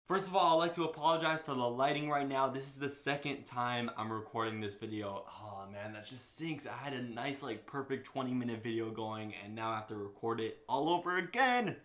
First of all, I'd like to apologize for the lighting right now. This is the second time I'm recording this video. Oh man, that just stinks. I had a nice perfect 20-minute video going and now I have to record it all over again.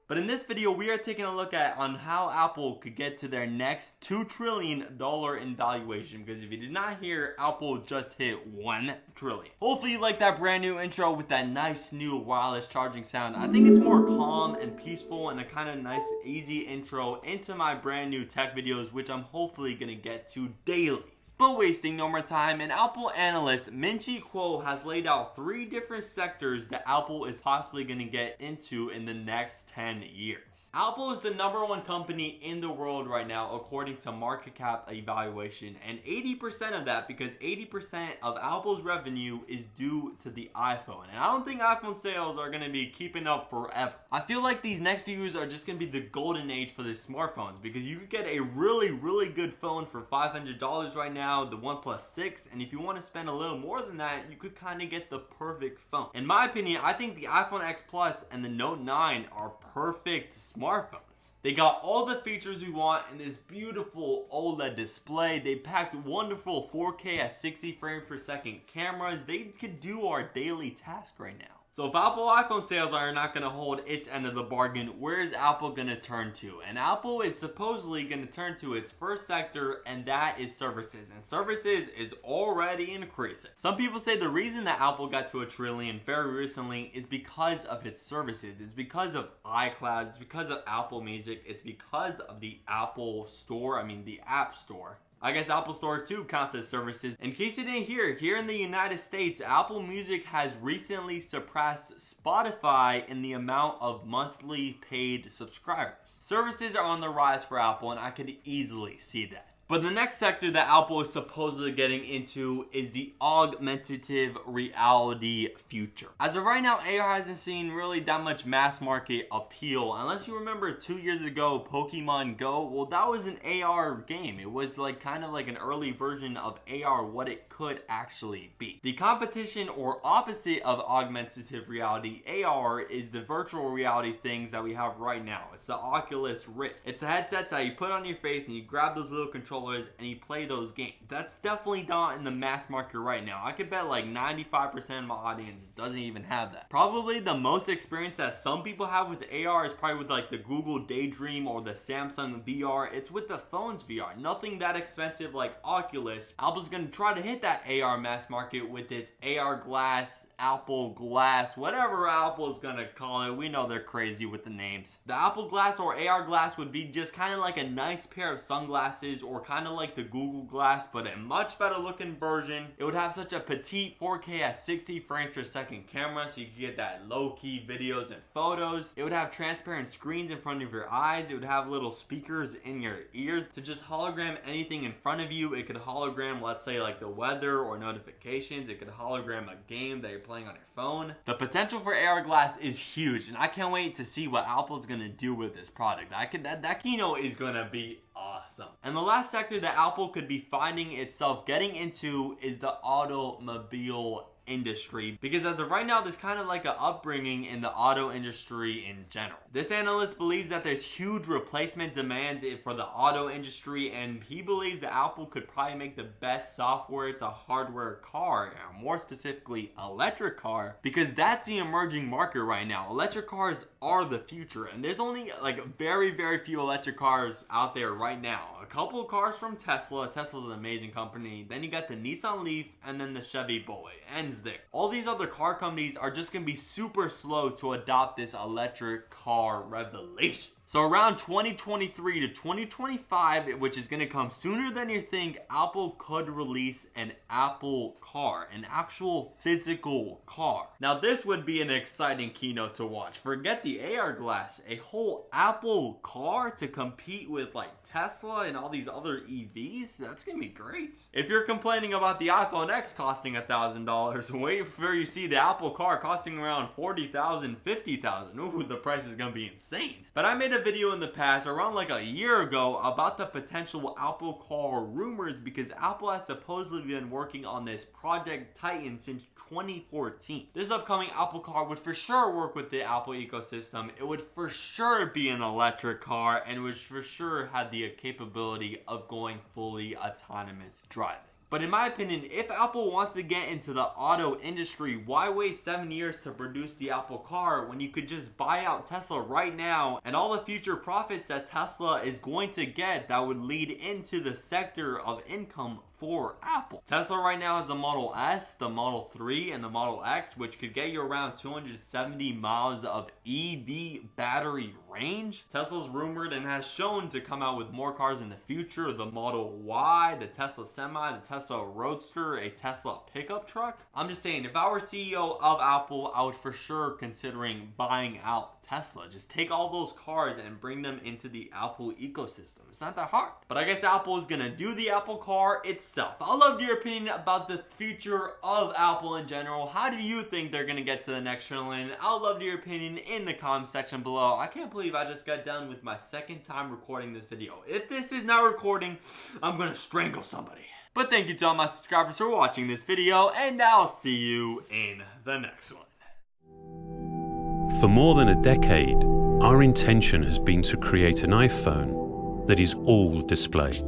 But in this video, we are taking a look at on how Apple could get to their next $2 trillion in valuation. Because if you did not hear, Apple just hit $1 trillion. Hopefully you like that brand new intro with that nice new wireless charging sound. I think it's more calm and peaceful and a kind of nice, easy intro into my brand new tech videos, which I'm hopefully going to get to daily. But wasting no more time, an Apple analyst, Min-Chi Kuo, has laid out 3 different sectors that Apple is possibly going to get into in the next 10 years. Apple is the #1 company in the world right now according to market cap evaluation, and 80% of that, because 80% of Apple's revenue is due to the iPhone. And I don't think iPhone sales are going to be keeping up forever. I feel like these next few years are just going to be the golden age for the smartphones, because you could get a really good phone for $500 right now, the OnePlus 6, and if you want to spend a little more than that, you could kind of get the perfect phone. In my opinion, I think the iPhone X Plus and the Note 9 are perfect smartphones. They got all the features we want in this beautiful OLED display. They packed wonderful 4K at 60 frames per second cameras. They could do our daily task right now. So if Apple iPhone sales are not going to hold its end of the bargain, where is Apple going to turn to? And Apple is supposedly going to turn to its first sector, and that is services. And services is already increasing. Some people say the reason that Apple got to $1 trillion very recently is because of its services. It's because of iCloud, it's because of Apple Music, it's because of the Apple Store, the App Store. I guess Apple Store too counts as services. In case you didn't hear, here in the United States, Apple Music has recently surpassed Spotify in the amount of monthly paid subscribers. Services are on the rise for Apple, and I could easily see that. But the next sector that Apple is supposedly getting into is the augmentative reality future. As of right now, AR hasn't seen really that much mass market appeal. Unless you remember 2 years ago, Pokemon Go, well, that was an AR game. It was kind of like an early version of AR, what it could actually be. The competition or opposite of augmentative reality, AR, is the virtual reality things that we have right now. It's the Oculus Rift. It's a headset that you put on your face and you grab those little controllers and you play those games. That's definitely not in the mass market right now. I could bet 95% of my audience doesn't even have that. Probably the most experience that some people have with AR is probably with the Google Daydream or the Samsung VR. It's with the phone's VR. Nothing that expensive like Oculus. Apple's gonna try to hit that AR mass market with its AR glass, Apple Glass, whatever Apple's gonna call it. We know they're crazy with the names. The Apple Glass or AR Glass would be just kind of like a nice pair of sunglasses, or kind of like the Google Glass, but a much better looking version. It would have such a petite 4K at 60 frames per second camera, so you could get that low-key videos and photos. It would have transparent screens in front of your eyes. It would have little speakers in your ears to just hologram anything in front of you. It could hologram, let's say, the weather or notifications. It could hologram a game that you're playing on your phone. The potential for AR Glass is huge, and I can't wait to see what Apple's gonna do with this product. That keynote is gonna be awesome. And the last sector that Apple could be finding itself getting into is the automobile industry, because as of right now, there's kind of an upbringing in the auto industry in general. This analyst believes that there's huge replacement demands for the auto industry, and he believes that Apple could probably make the best software to hardware car, more specifically electric car, because that's the emerging market right now. Electric cars are the future, and there's only very few electric cars out there right now. A couple of cars from Tesla. Tesla's an amazing company. Then you got the Nissan Leaf, and then the Chevy Bolt. Ends there. All these other car companies are just gonna be super slow to adopt this electric car revelation. So around 2023 to 2025, which is going to come sooner than you think, Apple could release an Apple car, an actual physical car. Now this would be an exciting keynote to watch. Forget the AR glass, a whole Apple car to compete with Tesla and all these other EVs. That's going to be great. If you're complaining about the iPhone X costing $1,000, cars. Wait for you see the Apple car costing around $40,000, $50,000. Ooh, the price is gonna be insane. But I made a video in the past, around like a year ago, about the potential Apple car rumors because Apple has supposedly been working on this Project Titan since 2014. This upcoming Apple car would for sure work with the Apple ecosystem. It would for sure be an electric car and would for sure have the capability of going fully autonomous driving. But in my opinion, if Apple wants to get into the auto industry, why wait 7 years to produce the Apple car when you could just buy out Tesla right now and all the future profits that Tesla is going to get that would lead into the sector of income for Apple. Tesla right now has the Model S, the Model 3, and the Model X, which could get you around 270 miles of EV battery range. Tesla's rumored and has shown to come out with more cars in the future, the Model Y, the Tesla Semi, the Tesla Roadster, a Tesla pickup truck. I'm just saying, if I were CEO of Apple, I would for sure considering buying out Tesla. Just take all those cars and bring them into the Apple ecosystem. It's not that hard. But I guess Apple is gonna do the Apple car itself. I love your opinion about the future of Apple in general. How do you think they're gonna get to the next trillion? I would love your opinion in the comment section below. I can't believe I just got done with my second time recording this video. If this is not recording, I'm gonna strangle somebody. But thank you to all my subscribers for watching this video, and I'll see you in the next one. For more than a decade, our intention has been to create an iPhone that is all display.